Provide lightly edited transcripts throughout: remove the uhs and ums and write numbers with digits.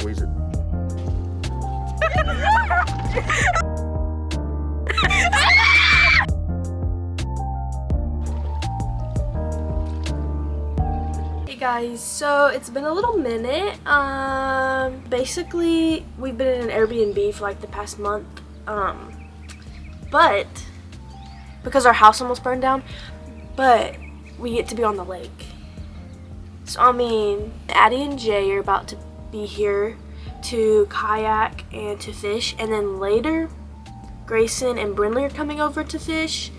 squeeze it. Hey guys, so it's been a little minute. Basically we've been in an Airbnb for like the past month. But because our house almost burned down, but we get to be on the lake. So I mean, Addie and Jay are about to be here to kayak and to fish, and then later Grayson and Brinley are coming over to fish,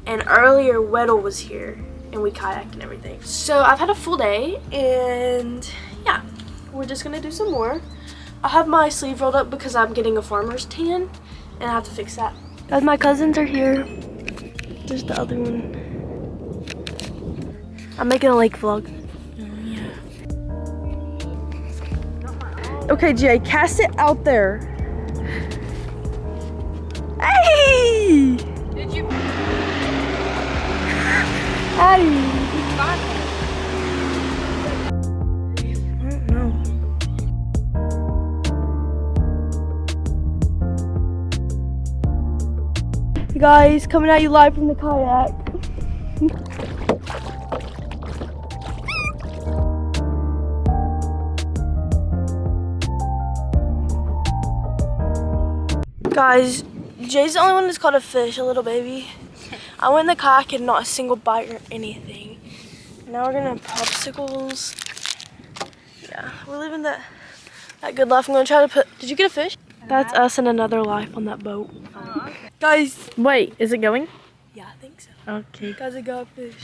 and earlier Weddle was here and we kayaked and everything. So I've had a full day, and yeah, we're just gonna do some more. I have my sleeve rolled up because I'm getting a farmer's tan and I have to fix that. Guys, my cousins are here. There's the other one. I'm making a lake vlog. Okay, Jay, cast it out there. Hey! Did you? Addie. I don't know. Hey guys, coming at you live from the kayak. Guys, Jay's the only one that's caught a fish, a little baby. I went in the kayak and not a single bite or anything. Now we're gonna have popsicles. Yeah, we're living that good life. I'm gonna try to put. Did you get a fish? That's us and another life on that boat. Oh, okay. Guys, Wait, is it going? yeah, I think so. Okay. Guys, I got a fish.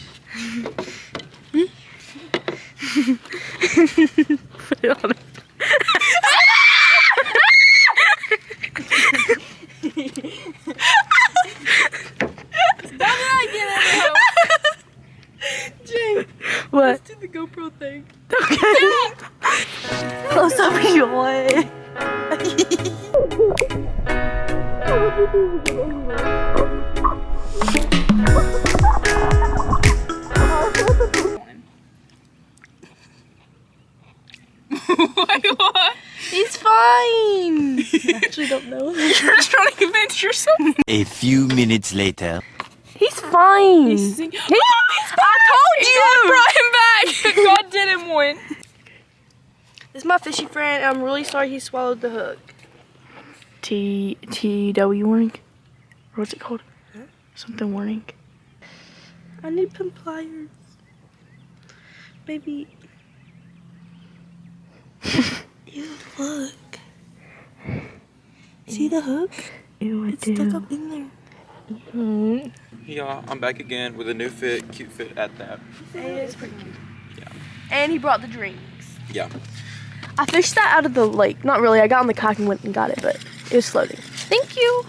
Put it on it. Jay, What? let's do the GoPro thing. Okay. Close up joy. Wait, what? He's fine. I actually don't know. You're trying to convince yourself. A few minutes later. He's fine. I told you! God brought him back! God did him one. This is my fishy friend. I'm really sorry he swallowed the hook. TW warning? Or what's it called? Huh? Something warning. I need some pliers. Baby. Ew, look. See the hook? Ew, I It's stuck up in there. Mm. Yeah, I'm back again with a new fit, cute fit at that. And it's pretty cute. Yeah. And he brought the drinks. Yeah. I fished that out of the lake. Not really. I got on the kayak and went and got it, but it was floating. Thank you.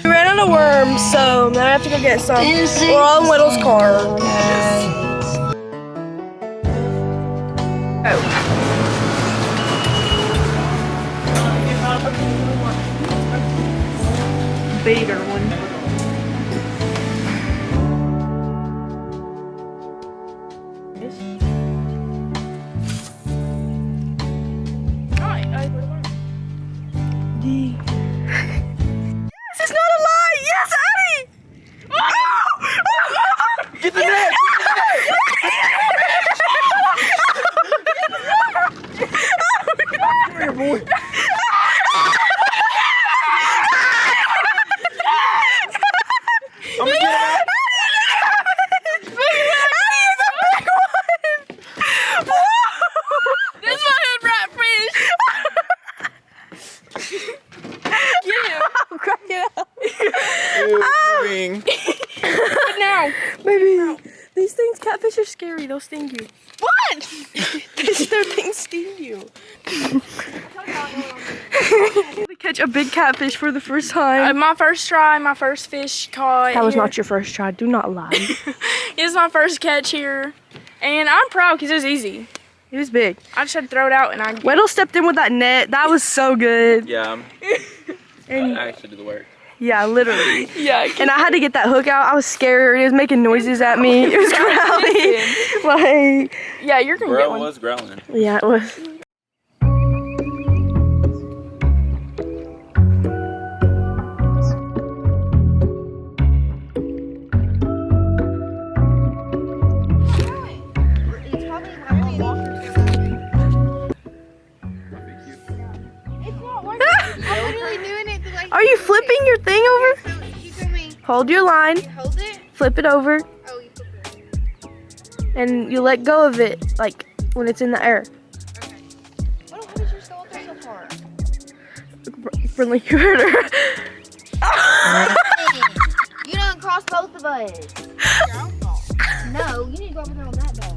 We ran out of worms, so now I have to go get some. We're all in Weddle's car. Oh. Bigger one. This is not a lie! Yes, Addie! Oh! Get the net! Come here, boy. I'm gonna get it. This is my hood rat fish. Get him. I'm cracking up. Moving. But now. Baby, these things, catfish are scary. They'll sting you. What? Their things sting you. To catch a big catfish for the first time. My first try, my first fish caught. That was here. not your first try. Do not lie. It's my first catch here. And I'm proud because it was easy. It was big. I just had to throw it out and I Weddle stepped in with that net. That was so good. Yeah, And I actually did the work. yeah, literally. Yeah. And I had to get that hook out. I was scared. It was making noises at me. It was growling. Like, Yeah, you're gonna get Bro one. was growling. yeah, it was. Are you flipping your thing over? So you told me Hold your line, hold it. flip it over, Oh, you flip it. and you let go of it, like when it's in the air. Okay. How did yours go up there so far? Brinley, you heard her. You don't cross both of us. No, you need to go over there on that dog.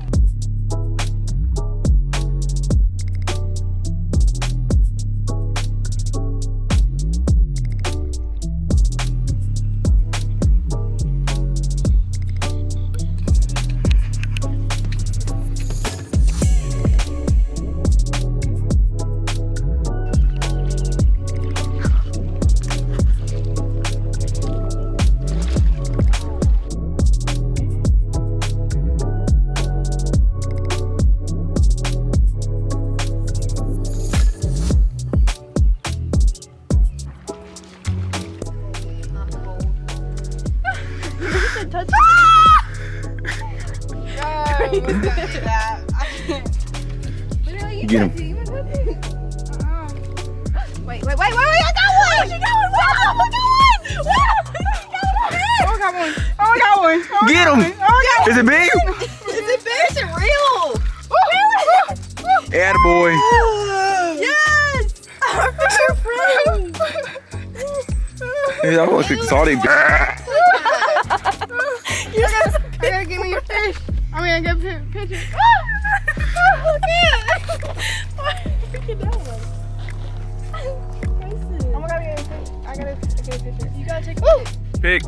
Get him. Wait, I got one! She got one! Wow, I got one! Oh, I got one! Get him. Is it big? Is it big? Is it real? Attaboy. Yes! Our fisher friend! Hey, that looks exotic. I gotta give me your fish. I mean, I got a picture. I gotta get a picture. You gotta take a picture. Pig.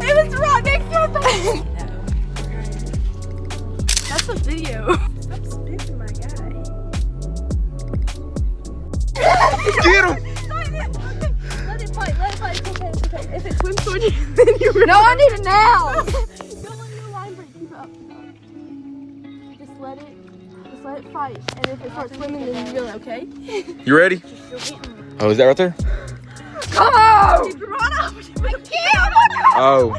It was right next to my face. That's a video. Stop spitting, my guy. Get him. Let it fight. It's okay. If it swims toward you, then you No, I need it now. Don't let your line break. Keep it up. Just let it fight. And if it starts swimming, then you go, okay? You ready? Oh, is that right there? Come on! Run up! I can't! Oh.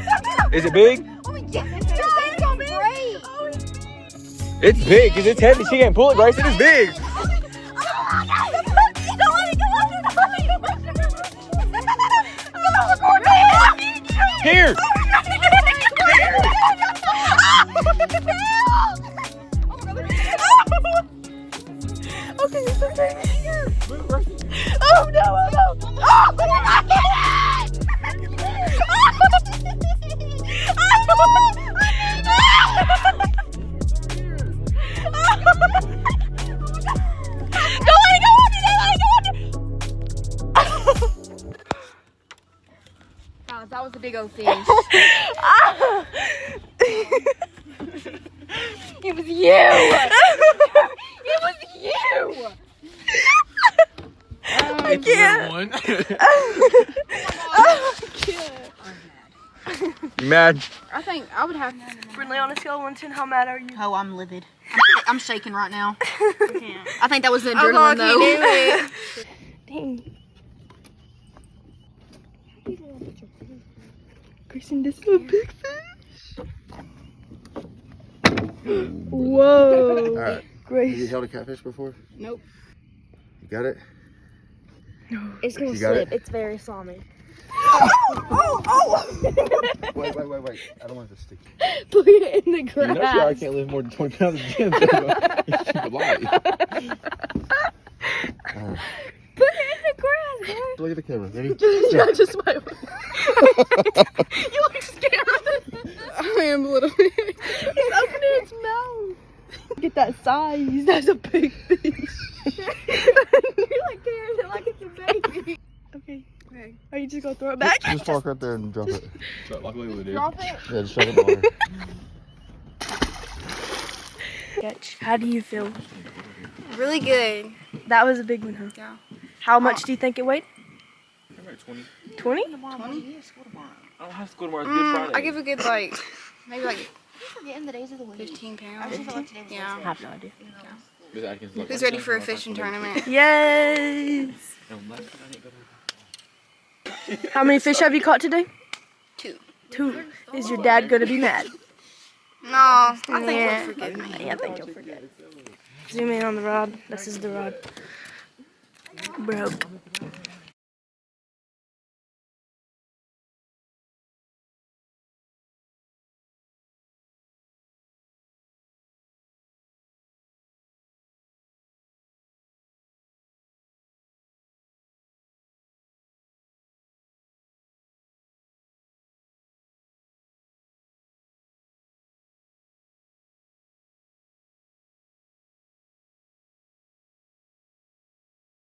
Is it big? Oh, yes! It's so big! It's big because it's heavy. She can't pull it, Bryson. It's big. Here. Okay, it's okay. Oh no! Oh, I get it! That was a big old fish. It was you! It was you! I can't. You mad? I think I would have. Brinley, on a scale of 1 to 10, how mad are you? Oh, I'm livid. I'm shaking right now. I think that was the Oh, adrenaline God, you knew though. it. Dang. Grayson, this is a big fish. Whoa. All right. Have Grace. you held a catfish before? Nope. You got it? It's gonna You got slip. it? It's very slimy. Wait. I don't want it to stick. Put it in the grass. You know I can't live more than 20 pounds of gym. You should lie. Put it in the grass, bro. Look at the camera. Ready? Yeah, just my You look scared. I am a little bit. It's opening its mouth. Look at that size. That's a big fish. You're like carrying it like it's a baby. Okay. Are you just gonna throw it back? Just walk right there and drop it. Drop it. Yeah, just shove it in the water. Sketch. How do you feel? Really good. That was a big one, huh? Yeah. How much do you think it weighed? Maybe 20. 20? 20? I don't have school tomorrow. It's Good Friday. I give a good like, maybe like Forgetting the days of the week. 15 I pounds. just feel like today was Yeah. I have no idea. Miss Atkins looked Who's like ready for a fishing tournament? Yes. How many fish have you caught today? 2. 2. Is your dad gonna be mad? No, I think Yeah. you'll forgive me. Yeah, I think you'll forget. Zoom in on the rod. This is the rod. Broke.